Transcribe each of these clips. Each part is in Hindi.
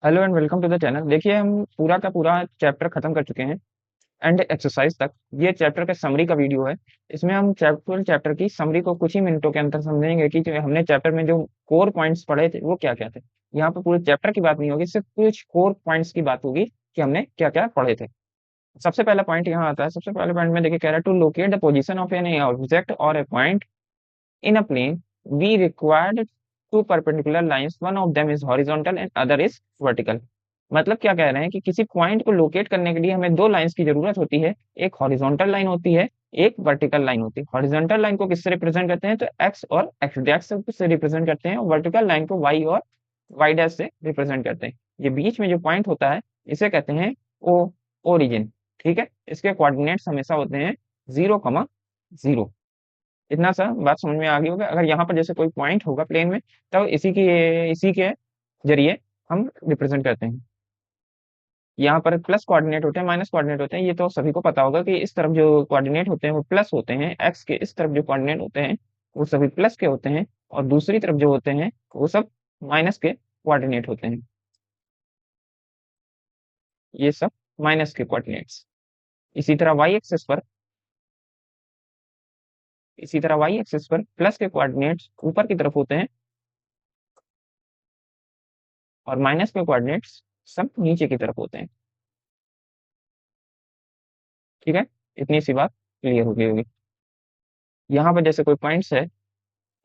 Hello and welcome to the channel. देखिए, हम पूरा का पूरा चैप्टर खत्म कर चुके हैं एंड एक्सरसाइज तक। ये चैप्टर का समरी का वीडियो है। इसमें हम चैप्टर की समरी को कुछ ही मिनटों के अंदर समझेंगे कि जो हमने चैप्टर में जो कोर पॉइंट्स पढ़े थे वो क्या क्या थे। यहाँ पे पूरे चैप्टर की बात नहीं होगी, सिर्फ कुछ कोर पॉइंट्स की बात होगी कि हमने क्या क्या पढ़े थे। सबसे पहला पॉइंट यहाँ आता है। सबसे पहले पॉइंट में देखिए, कह रहा है to locate the position of an object or a point in a plane we required two perpendicular lines, one of them is horizontal and other is vertical। मतलब क्या कह रहे हैं कि किसी पॉइंट को लोकेट करने के लिए हमें दो लाइंस की जरूरत होती है। एक हॉरिजॉन्टल लाइन होती है, एक वर्टिकल लाइन होती है। हॉरिजॉन्टल लाइन को किससे रिप्रेजेंट करते हैं तो एक्स और एक्स डैश से रिप्रेजेंट करते हैं, और वर्टिकल लाइन को वाई और वाई डैश से रिप्रेजेंट करते हैं। ये बीच में जो पॉइंट होता है इसे कहते हैं ओ ओरिजिन। ठीक है, इसके कोऑर्डिनेट्स हमेशा होते हैं 0,0। इतना सा बात समझ में आ गई होगा। अगर यहाँ पर जैसे कोई पॉइंट होगा प्लेन में, तो इसी के जरिए हम रिप्रेजेंट करते हैं। यहाँ पर प्लस कोऑर्डिनेट होते हैं, माइनस कोऑर्डिनेट होते हैं। ये तो सभी को पता होगा कि इस तरफ जो कोऑर्डिनेट होते हैं वो प्लस होते हैं, एक्स के इस तरफ जो कोऑर्डिनेट होते हैं वो सभी प्लस के होते हैं, और दूसरी तरफ जो होते हैं वो सब माइनस के कोऑर्डिनेट होते हैं। ये सब माइनस के कोऑर्डिनेट्स। इसी तरह वाई एक्सिस पर इसी तरह वाई एक्सिस पर प्लस के कोऑर्डिनेट्स ऊपर की तरफ होते हैं, और माइनस के कोऑर्डिनेट्स सब नीचे की तरफ होते हैं। ठीक है, इतनी सी बात क्लियर हो गई होगी। यहाँ पर जैसे कोई पॉइंट्स है,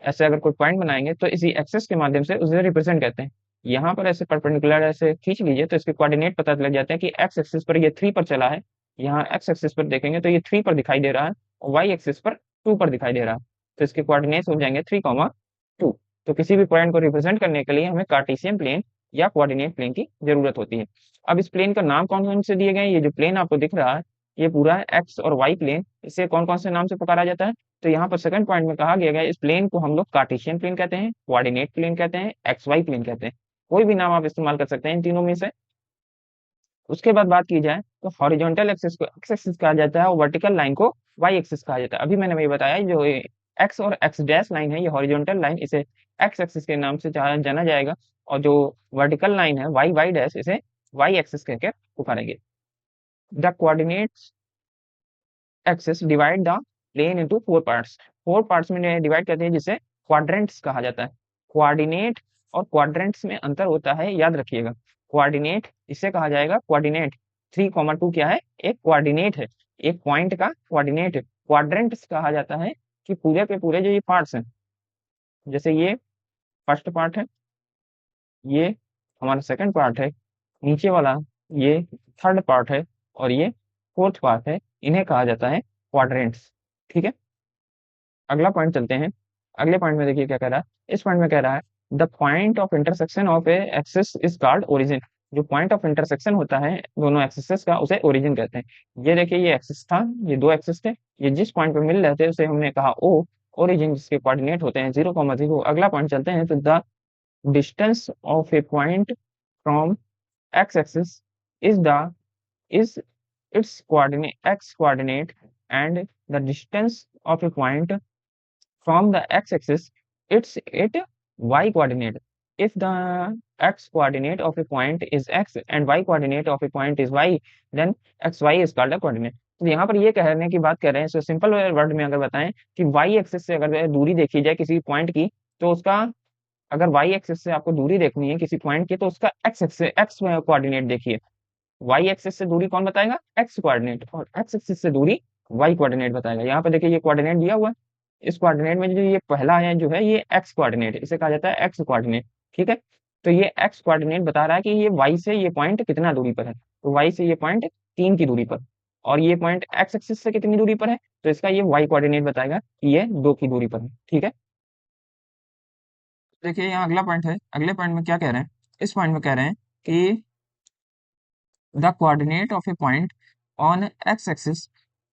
ऐसे अगर कोई पॉइंट बनाएंगे तो इसी एक्सेस के माध्यम से उसे रिप्रेजेंट करते हैं। यहाँ पर ऐसे परपेंडिकुलर ऐसे खींच लीजिए तो इसके कोऑर्डिनेट पता लग जाते हैं कि एक्स एक्सिस पर ये 3 पर चला है। यहाँ एक्स एक्सिस पर देखेंगे तो ये 3 पर दिखाई दे रहा है, और वाई एक्सिस पर 2 पर दिखाई दे रहा है। तो इसके कोऑर्डिनेट्स हो जाएंगे 3,2। तो किसी भी पॉइंट को रिप्रेजेंट करने के लिए हमें कार्टेशियन प्लेन या कोऑर्डिनेट प्लेन की जरूरत होती है। अब इस प्लेन का नाम कौन कौन से दिए गए हैं? ये जो प्लेन आपको दिख रहा है ये पूरा है एक्स और वाई प्लेन। इसे कौन कौन से नाम से पुकारा जाता है? तो यहाँ पर सेकंड पॉइंट में कहा गया है इस प्लेन को हम लोग कार्टेशियन प्लेन कहते हैं, कोऑर्डिनेट प्लेन कहते हैं, एक्स वाई प्लेन कहते हैं। कोई भी नाम आप इस्तेमाल कर सकते हैं इन तीनों में से। उसके बाद बात की जाए तो हॉरिजॉन्टल एक्सिस को एक्स एक्सिस कहा जाता है, और वर्टिकल लाइन को वाई एक्सिस कहा जाता है। अभी मैंने वही बताया, जो एक्स और एक्स डैश लाइन है ये हॉरिजॉन्टल लाइन, इसे एक्स एक्सिस के नाम से जाना जाएगा, और जो वर्टिकल लाइन है वाई वाई डैश, इसे वाई एक्सिस कहकर पुकारेंगे। The coordinates axis divide the plane into 4 parts. 4 parts में डिवाइड करते हैं, जिसे क्वाड्रेंट्स कहा जाता है। कोऑर्डिनेट और क्वाड्रेंट्स में अंतर होता है, याद रखिएगा। कोऑर्डिनेट इसे कहा जाएगा कोऑर्डिनेट। 3,2 क्या है? एक कोऑर्डिनेट है, एक पॉइंट का कोऑर्डिनेट है। क्वाड्रेंट्स कहा जाता है कि पूरे के पूरे जो ये पार्ट्स हैं, जैसे ये फर्स्ट पार्ट है, ये हमारा सेकंड पार्ट है, नीचे वाला ये थर्ड पार्ट है, और ये फोर्थ पार्ट है, इन्हें कहा जाता है क्वाड्रेंट्स। ठीक है, अगला पॉइंट चलते हैं। अगले पॉइंट में देखिए क्या कह रहा है। इस पॉइंट में कह रहा है the point of intersection of A axis is called origin. जो पॉइंट ऑफ इंटरसेक्शन होता है दोनों एक्सिस का, उसे ओरिजिन कहते हैं। ये देखिए, ये एक्सिस था, ये दो एक्सिस थे, ये जिस पॉइंट पे मिल रहे थे उसे हमने कहा ओ ओरिजिन, जिसके कोऑर्डिनेट होते हैं 0,0। अगला पॉइंट चलते हैं तो the distance of a point from x axis is the is its coordinate x coordinate, and the distance of a point from the x-axis it's at y coordinate. If the x coordinate of a point is x and y coordinate of a point is y, then xy is called a coordinate। तो यहाँ पर ये कहने की बात कर रहे हैं, सो सिंपल वर्ड में अगर बताएं कि y एक्सिस से अगर दूरी देखी जाए किसी पॉइंट की, तो उसका अगर y एक्सिस से आपको दूरी देखनी है किसी पॉइंट की, तो उसका x एक्सिस x कोऑर्डिनेट देखिए। y एक्सिस से दूरी कौन बताएगा? x coordinate. और x एक्सिस से दूरी y कोऑर्डिनेट बताएगा। यहाँ पे देखिए ये कोऑर्डिनेट दिया हुआ है। इस कोऑर्डिनेट में जो ये पहला है जो है ये x कोऑर्डिनेट, इसे कहा जाता है x कोऑर्डिनेट। ठीक है, तो ये x कोऑर्डिनेट बता रहा है कि ये y से ये पॉइंट कितना दूरी पर है। तो y से ये पॉइंट 3 की दूरी पर, और ये पॉइंट x एक्सिस से कितनी दूरी पर है, तो इसका ये y कोऑर्डिनेट बताएगा कि ये 2 की दूरी पर है। ठीक है, देखिए यहाँ अगला पॉइंट है। अगले पॉइंट में क्या कह रहे हैं? इस पॉइंट में कह रहे हैं कि the coordinate of a point on x-axis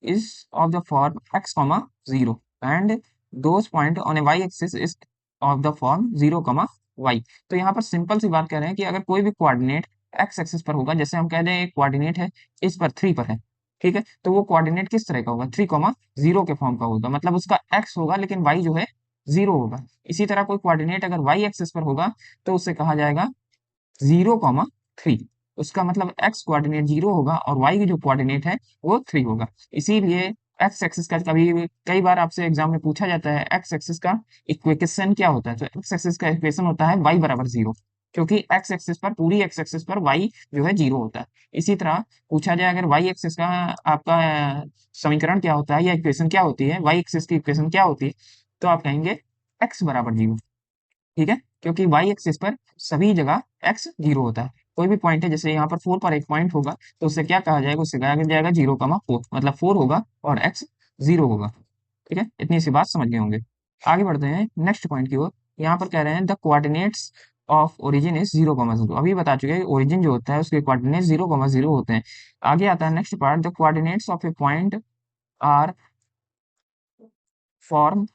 is of the form x comma 0, and those point on a y-axis is of the form 0 comma y। तो यहाँ पर सिंपल सी बात कह रहे हैं कि अगर कोई भी कोऑर्डिनेट x एक्सिस पर होगा, जैसे हम कह दें एक कोऑर्डिनेट है इस पर 3 पर है, ठीक है, तो वो कोऑर्डिनेट किस तरह का होगा? 3,0 के फॉर्म का होगा, मतलब उसका x होगा लेकिन y जो है 0 होगा। इसी तरह कोई कोऑर्डिनेट अगर y एक्सिस पर होगा तो उसे कहा जाएगा 0, 3। उसका मतलब एक्स कोऑर्डिनेट 0 होगा और वाई की जो कोऑर्डिनेट है वो 3 होगा। इसीलिए एक्स एक्सिस का कभी कई बार आपसे एग्जाम में पूछा जाता है एक्स एक्सिस का इक्वेशन क्या होता है, तो एक्स एक्सिस का इक्वेशन होता है वाई बराबर 0, क्योंकि एक्स एक्सिस पर पूरी एक्स एक्सिस पर वाई जो है 0 होता है। इसी तरह पूछा जाए अगर वाई एक्सिस का आपका समीकरण क्या होता है या इक्वेशन क्या होती है, वाई एक्सिस की इक्वेशन क्या होती है, तो आप कहेंगे एक्स बराबर 0। ठीक है, क्योंकि वाई एक्सिस पर सभी जगह एक्स 0 होता है। कोई भी पॉइंट है, जैसे यहाँ पर 4 पर एक पॉइंट होगा तो उससे क्या कहा जाएगा, उससे कहा जाएगा 0,4, मतलब 4 होगा और एक्स 0 होगा। ठीक है, इतनी सी बात समझ गए होंगे। आगे बढ़ते हैं नेक्स्ट पॉइंट की ओर। यहाँ पर कह रहे हैं the coordinates of origin is 0,0। अभी बता चुके हैं ओरिजिन जो होता है उसके कोऑर्डिनेट 0,0 होते हैं। आगे आता है next part, the coordinates of a point are form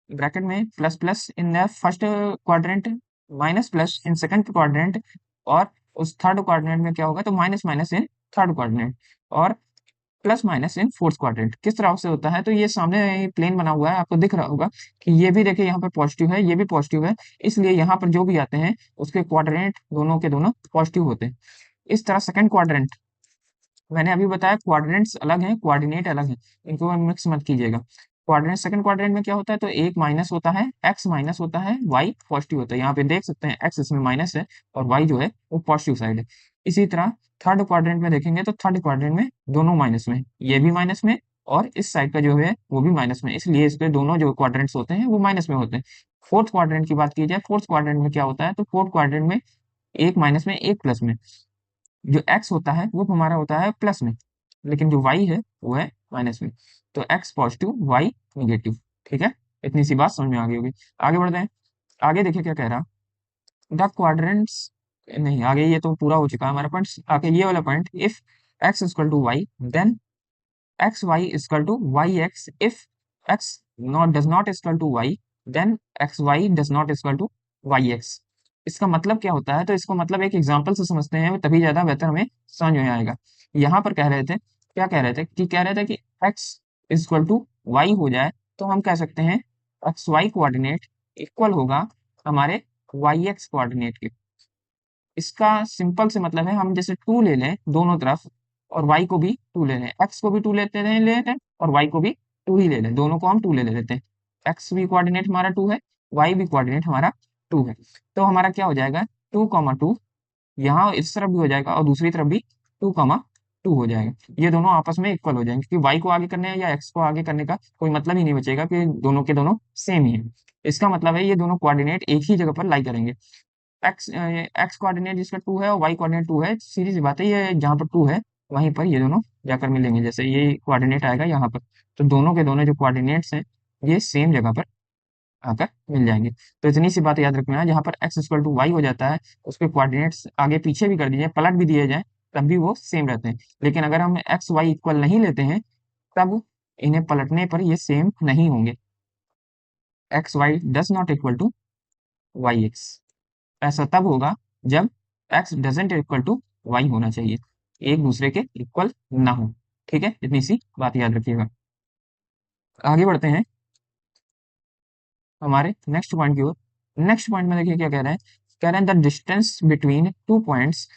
bracket में plus plus in the first quadrant, minus plus in second quadrant, और उस थर्ड क्वाड्रेंट में क्या होगा, तो minus minus in third quadrant, और plus minus in fourth quadrant. किस तरह से होता है, तो ये सामने प्लेन बना हुआ है, आपको दिख रहा होगा कि ये भी देखिए यहाँ पर पॉजिटिव है, ये भी पॉजिटिव है, इसलिए यहाँ पर जो भी आते हैं उसके क्वाड्रेंट दोनों के दोनों पॉजिटिव होते हैं। इस तरह सेकंड क्वाड्रेंट, मैंने अभी बताया क्वाड्रेंट्स अलग हैं, कोऑर्डिनेट अलग हैं, इनको मिक्स मत कीजिएगा। क्वाड्रेंट सेकंड क्वाड्रेंट में क्या होता है, तो एक माइनस होता है, एक्स माइनस होता है, वाई पॉजिटिव होता है। यहाँ पे देख सकते हैं एक्स इसमें माइनस है और वाई जो है वो पॉजिटिव साइड है। इसी तरह थर्ड क्वाड्रेंट में देखेंगे तो थर्ड क्वाड्रेंट में दोनों माइनस में, ये भी माइनस में और इस साइड का जो है वो भी माइनस में, इसलिए इसके दोनों जो क्वाड्रेंट्स होते हैं वो माइनस में होते हैं। फोर्थ क्वाड्रेंट की बात की जाए, फोर्थ क्वाड्रेंट में क्या होता है, तो फोर्थ क्वाड्रेंट में एक माइनस में एक प्लस में, जो एक्स होता है वो हमारा होता है प्लस में, लेकिन जो वाई है वो है माइनस में। तो एक्स पॉजिटिव, वाई निगेटिव। ठीक है, इतनी सी बात समझ में आ गई होगी। आगे बढ़ते हैं। आगे देखिए क्या कह रहा, द क्वाड्रेंट्स, नहीं आगे ये तो पूरा हो चुका है हमारा पॉइंट। आगे ये वाला point, if X equal to Y then X Y equal to Y X, if X not does not equal to Y then X Y does not equal to Y X. इसका मतलब क्या होता है, तो इसको मतलब एक एग्जांपल से समझते हैं तभी ज्यादा बेहतर हमें समझ में आएगा। यहाँ पर कह रहे थे, क्या कह रहे थे, कि कह रहे थे कि एक्स इक्वल टू वाई हो जाए तो हम कह सकते हैं एक्स वाई कोऑर्डिनेट इक्वल होगा हमारे वाई एक्स कोऑर्डिनेट के। इसका सिंपल से मतलब है, हम जैसे 2 ले लें दोनों तरफ और y को भी 2 ले लें, x को भी 2 ले लें और y को भी 2 ही ले लें, दोनों को हम 2 ले लेते हैं। x भी कोऑर्डिनेट हमारा 2 है, y भी कोऑर्डिनेट हमारा 2 है, तो हमारा क्या हो जाएगा 2,2, यहाँ इस तरफ भी हो जाएगा और दूसरी तरफ भी 2,2 हो जाएगा। ये दोनों आपस में इक्वल हो जाएंगे, क्योंकि y को आगे करने या x को आगे करने का कोई मतलब ही नहीं बचेगा, कि दोनों के दोनों सेम ही है। इसका मतलब है ये दोनों कोऑर्डिनेट एक ही जगह पर लाई करेंगे। एक्स कोऑर्डिनेट जिसका 2 है और वाई कोऑर्डिनेट 2 है, सीधी सी बात है, ये जहाँ पर 2 है वहीं पर ये दोनों जाकर मिलेंगे। जैसे ये कोऑर्डिनेट आएगा यहाँ पर, तो दोनों के दोनों जो कोऑर्डिनेट्स हैं ये सेम जगह पर आकर मिल जाएंगे। तो इतनी सी बात याद रखना है, जहाँ पर एक्स इक्वल टू वाई हो जाता है उसके कोऑर्डिनेट्स आगे पीछे भी कर दीजिए, पलट भी दिए जाए, तब भी वो सेम रहते हैं। लेकिन अगर हम एक्स वाई इक्वल नहीं लेते हैं तब इन्हें पलटने पर ये सेम नहीं होंगे। X Y does not equal to Y X, ऐसा तब होगा जब x doesn't equal to y होना चाहिए, एक दूसरे के इक्वल ना हो। ठीक है, इतनी सी बात याद रखिएगा। आगे बढ़ते हैं हमारे नेक्स्ट पॉइंट की ओर। नेक्स्ट पॉइंट में देखिए क्या कह रहे हैं the distance between 2 points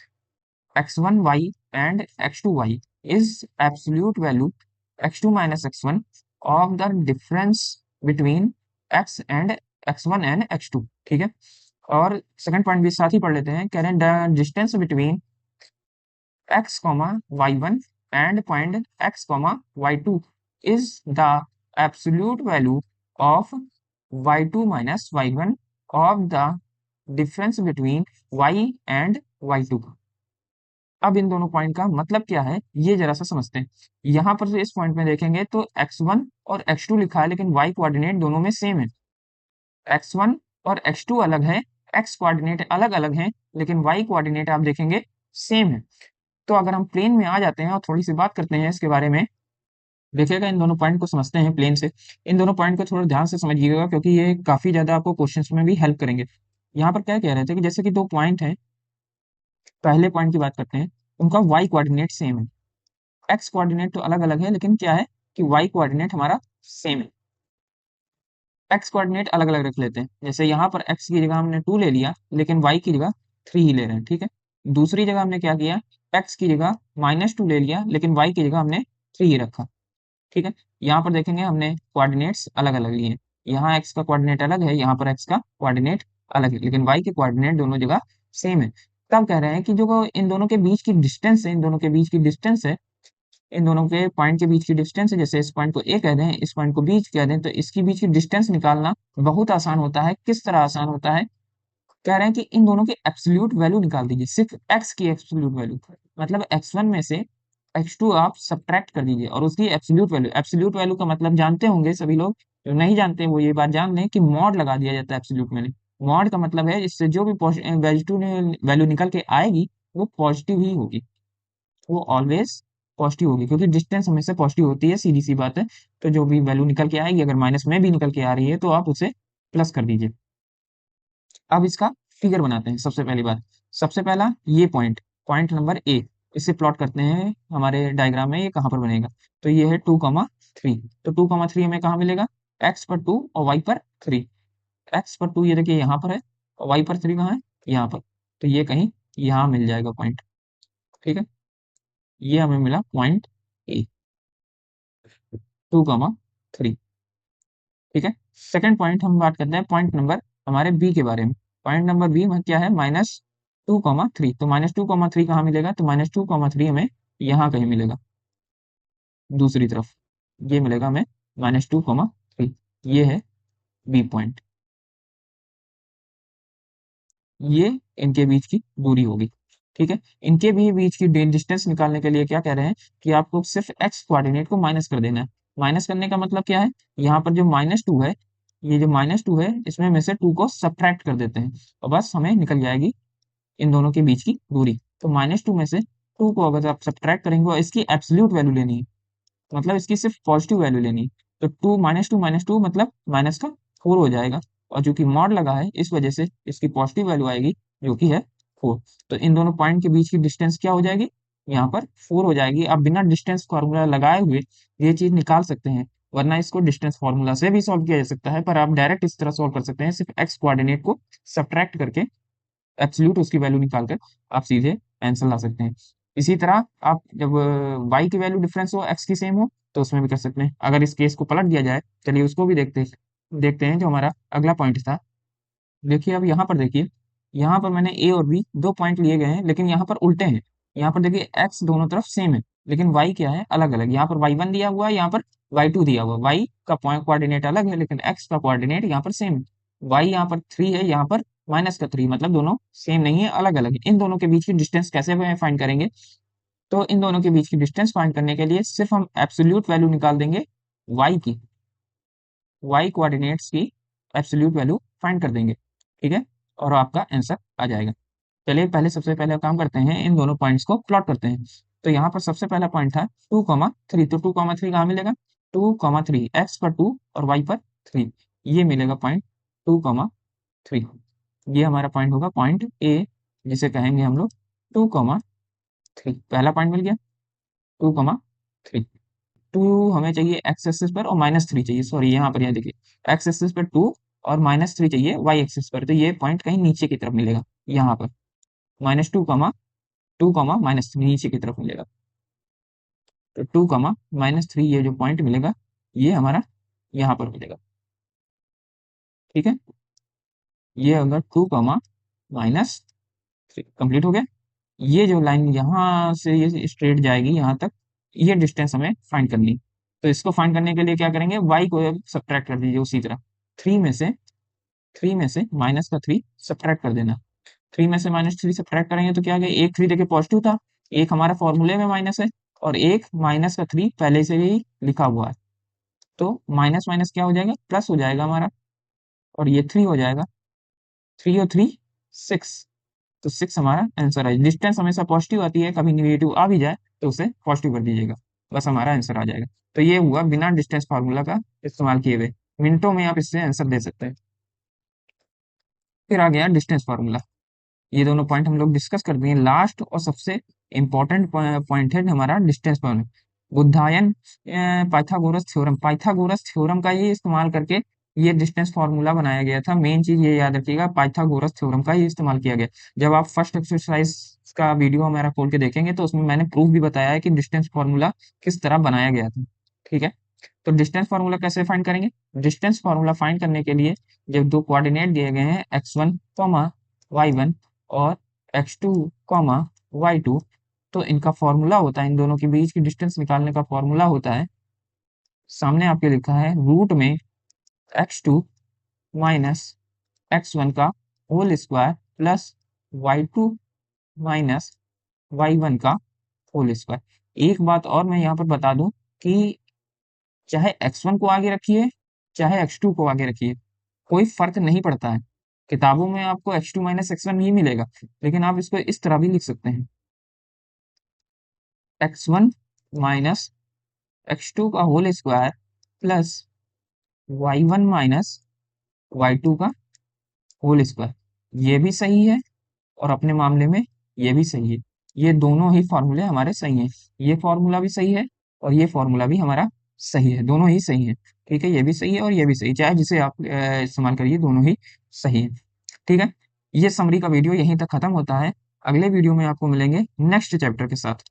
x1y and x2y is absolute value x2 minus x1 of the difference between x and x1 and x2। ठीक है, और सेकंड पॉइंट भी साथ ही पढ़ लेते हैं। कह रहे हैं the distance between x comma y1 and point x comma y2 is the absolute value of y2 minus y1 of the difference between y and y2। अब इन दोनों पॉइंट का मतलब क्या है ये जरा सा समझते हैं। यहाँ पर जो इस पॉइंट में देखेंगे तो x1 और x2 लिखा है, लेकिन y कोऑर्डिनेट दोनों में सेम है। x1 और x2 अलग है, x कोऑर्डिनेट अलग अलग हैं, लेकिन y कोऑर्डिनेट आप देखेंगे सेम है। तो अगर हम प्लेन में आ जाते हैं और थोड़ी सी बात करते हैं इसके बारे में, देखिएगा इन दोनों पॉइंट को समझते हैं प्लेन से। इन दोनों पॉइंट को थोड़ा ध्यान से समझिएगा, क्योंकि ये काफी ज्यादा आपको क्वेश्चंस में भी हेल्प करेंगे। यहाँ पर क्या कह रहे थे कि जैसे कि दो पॉइंट हैं, पहले पॉइंट की बात करते हैं, उनका y कोऑर्डिनेट सेम है, x कोऑर्डिनेट तो अलग अलग है, लेकिन क्या है कि y कोऑर्डिनेट हमारा सेम है। x कोऑर्डिनेट अलग अलग रख लेते हैं, जैसे यहाँ पर x की जगह हमने 2 ले लिया, लेकिन y की जगह 3 ही ले रहे हैं। ठीक है, दूसरी जगह हमने क्या किया, एक्स की जगह -2 ले लिया, लेकिन वाई की जगह हमने 3 ही रखा। ठीक है, यहाँ पर देखेंगे हमने कोऑर्डिनेट्स अलग अलग लिए हैं। यहाँ एक्स का कोऑर्डिनेट अलग है, यहाँ पर एक्स का कोऑर्डिनेट अलग है, लेकिन वाई के कोऑर्डिनेट दोनों जगह सेम है। तब कह रहे हैं कि जो इन दोनों के बीच की डिस्टेंस है, इन दोनों के बीच की डिस्टेंस है, इन दोनों के पॉइंट के बीच की डिस्टेंस है, जैसे इस पॉइंट को ए कह दें, इस पॉइंट को बी कह दें, तो इसकी बीच की डिस्टेंस निकालना बहुत आसान होता है। किस तरह आसान होता है, कह रहे हैं कि इन दोनों की एब्सोल्यूट वैल्यू निकाल दीजिए, सिर्फ एक्स की एब्सोल्यूट वैल्यू, मतलब x1 में से x2 आप सब्ट्रैक्ट कर दीजिए और उसकी एब्सोल्यूट वैल्यू, एब्सोल्यूट वैल्यू का मतलब जानते होंगे सभी लोग, जो नहीं जानते वो ये बात जान लें कि मॉड लगा दिया जाता है एब्सोल्यूट वैल्यू। मॉड का मतलब है इससे जो भी वैल्यू निकल के आएगी वो पॉजिटिव ही होगी, वो ऑलवेज पॉजिटिव होगी, क्योंकि डिस्टेंस हमेशा पॉजिटिव होती है, सीधी सी बात है। तो जो भी वैल्यू निकल के आएगी, अगर माइनस में भी निकल के आ रही है तो आप उसे प्लस कर दीजिए। अब इसका फिगर बनाते हैं। सबसे पहली बात, सबसे पहला ये पॉइंट, पॉइंट नंबर ए, इसे प्लॉट करते हैं हमारे डायग्राम में, ये कहाँ पर बनेगा, तो ये है 2,3। तो 2,3 हमें कहाँ मिलेगा, एक्स पर 2 और वाई पर 3। एक्स पर 2 ये देखिए यहाँ पर है, और वाई पर 3 कहाँ है, यहाँ पर। तो ये कहीं यहाँ मिल जाएगा पॉइंट। ठीक है, ये हमें मिला पॉइंट ए, 2,3। ठीक है, सेकंड पॉइंट हम बात करते हैं पॉइंट नंबर हमारे बी के बारे में। पॉइंट नंबर बी में क्या है, -2,3। तो -2,3 कहाँ मिलेगा, तो -2,3 हमें यहाँ कहीं मिलेगा, दूसरी तरफ ये मिलेगा हमें -2,3। ये है बी पॉइंट, ये इनके बीच की दूरी होगी। ठीक है, इनके भी बीच की डिस्टेंस निकालने के लिए क्या कह रहे हैं कि आपको सिर्फ एक्स कोऑर्डिनेट को माइनस कर देना है। माइनस करने का मतलब क्या है, यहाँ पर जो -2 है, ये जो -2 है, इसमें में से 2 को सब्ट्रैक्ट कर देते हैं और बस हमें निकल जाएगी इन दोनों के बीच की दूरी। तो -2 में से 2 को अगर आप सब्ट्रैक्ट करेंगे और इसकी एब्सोल्यूट वैल्यू लेनी है, मतलब इसकी सिर्फ पॉजिटिव वैल्यू लेनी है, तो -2 मतलब माइनस का 4 हो जाएगा, और जो कि मॉड लगा है इस वजह से इसकी पॉजिटिव वैल्यू आएगी, जो कि है 4। तो इन दोनों पॉइंट के बीच की डिस्टेंस क्या हो जाएगी, यहाँ पर 4 हो जाएगी। आप बिना डिस्टेंस फार्मूला लगाए हुए ये चीज निकाल सकते हैं, वरना इसको डिस्टेंस फार्मूला से भी सॉल्व किया जा सकता है, पर आप डायरेक्ट इस तरह सॉल्व कर सकते हैं, सिर्फ एक्स कोऑर्डिनेट को सब्ट्रैक्ट करके एब्सोल्यूट उसकी वैल्यू निकालकर आप सीधे आंसर ला सकते हैं। इसी तरह आप जब y की वैल्यू डिफरेंस हो, x की सेम हो, तो उसमें भी कर सकते हैं। अगर इस केस को पलट दिया जाए, चलिए उसको भी देखते हैं जो हमारा अगला पॉइंट था। देखिए अब यहाँ पर देखिए, यहाँ पर मैंने ए और बी दो पॉइंट लिए गए हैं, लेकिन यहाँ पर उल्टे हैं। यहाँ पर देखिए एक्स दोनों तरफ सेम है, लेकिन वाई क्या है, अलग अलग। यहाँ पर y1 दिया हुआ है, यहाँ पर y2 दिया हुआ है। वाई का पॉइंट कोऑर्डिनेट अलग है, लेकिन एक्स का कोऑर्डिनेट यहाँ पर सेम है। वाई यहाँ पर 3 है, यहाँ पर -3, मतलब दोनों सेम नहीं है, अलग अलग है। इन दोनों के बीच की डिस्टेंस कैसे फाइंड करेंगे, तो इन दोनों के बीच की डिस्टेंस फाइंड करने के लिए सिर्फ हम एब्सोल्यूट वैल्यू निकाल देंगे वाई की, वाई कोऑर्डिनेट्स की एब्सोल्यूट वैल्यू फाइंड कर देंगे। ठीक है, और आपका आंसर आ जाएगा। चलिए पहले सबसे पहले काम करते हैं, इन दोनों पॉइंट्स को प्लॉट करते हैं। तो यहाँ पर सबसे पहला पॉइंट था 2,3। तो 2,3 कहाँ मिलेगा, 2,3 एक्स पर 2 और वाई पर 3, ये मिलेगा पॉइंट 2,3। ये हमारा पॉइंट होगा पॉइंट ए, जिसे कहेंगे हम लोग 2,3। पहला पॉइंट मिल गया 2,3। 2 हमें चाहिए एक्स एक्सिस पर और -3 चाहिए, सॉरी यहाँ पर, यहाँ देखिए एक्स एक्सिस पर 2 और -3 चाहिए वाई एक्सिस पर, तो ये पॉइंट कहीं नीचे की तरफ मिलेगा, यहाँ पर -2, -3 नीचे की तरफ मिलेगा। तो 2, -3 ये जो पॉइंट मिलेगा, ये हमारा यहाँ पर मिलेगा। ठीक है, ये अगर 2, कंप्लीट हो गया। ये जो लाइन यहाँ से ये स्ट्रेट जाएगी यहाँ तक, ये डिस्टेंस हमें फाइंड करनी। तो इसको फाइंड करने के लिए क्या करेंगे, वाई को सब्ट्रैक्ट कर दीजिए उसी तरह। 3 में से 3 सब्ट्रैक्ट कर देना। 3 में से -3 सब्ट्रैक्ट करेंगे तो क्या आ गया, एक 3 देखिए पॉजिटिव था, एक हमारा फॉर्मूले में माइनस है, और एक -3 पहले से ही लिखा हुआ है। तो माइनस माइनस क्या हो जाएगा, प्लस हो जाएगा हमारा, और ये 3 हो जाएगा। 3 और 3 6, तो 6 हमारा आंसर है। डिस्टेंस हमेशा पॉजिटिव आती है, कभी निगेटिव आ भी जाए तो उसे पॉजिटिव कर दीजिएगा, बस हमारा आंसर आ जाएगा। तो ये हुआ बिना डिस्टेंस फार्मूला का इस्तेमाल किए हुए, मिनटों में आप इससे आंसर दे सकते हैं। फिर आ गया डिस्टेंस फार्मूला। ये दोनों पॉइंट हम लोग डिस्कस कर दिए। लास्ट और सबसे इंपॉर्टेंट पॉइंट है हमारा distance point, Baudhayan Pythagoras theorem. Pythagoras theorem का ही इस्तेमाल करके ये डिस्टेंस फार्मूला बनाया गया था। मेन चीज ये याद रखिएगा, पाइथागोरस थ्योरम का ही इस्तेमाल किया गया। जब आप फर्स्ट एक्सरसाइज का वीडियो हमारा खोल के देखेंगे तो उसमें मैंने प्रूफ भी बताया है कि डिस्टेंस फार्मूला किस तरह बनाया गया था। ठीक है, तो डिस्टेंस फार्मूला कैसे फाइंड करेंगे? डिस्टेंस फार्मूला फाइंड करने के लिए जब दो कोऑर्डिनेट दिए गए हैं x1 y1 और x2 y2, तो इनका फॉर्मूला होता है, इन दोनों के बीच की डिस्टेंस निकालने का फॉर्मूला होता है, सामने आपके लिखा है रूट में x2 माइनस x1 का whole square plus y2 minus y1 का होल स्क्वायर। एक बात और मैं यहाँ पर बता दूं कि चाहे x1 को आगे रखिए चाहे x2 को आगे रखिए, कोई फर्क नहीं पड़ता है। किताबों में आपको x2 माइनस x1 ही मिलेगा, लेकिन आप इसको इस तरह भी लिख सकते हैं, x1 माइनस x2 का whole square plus y1 minus y2 का होल स्क्वायर। ये भी सही है और अपने मामले में ये भी सही है। ये दोनों ही फॉर्मूले हमारे सही हैं। ये फॉर्मूला भी सही है और ये फॉर्मूला भी हमारा सही है, दोनों ही सही है। ठीक है, ये भी सही है और ये भी सही, चाहे जिसे आप इस्तेमाल करिए, दोनों ही सही है। ठीक है, ये समरी का वीडियो यहीं तक खत्म होता है। अगले वीडियो में आपको मिलेंगे नेक्स्ट चैप्टर के साथ।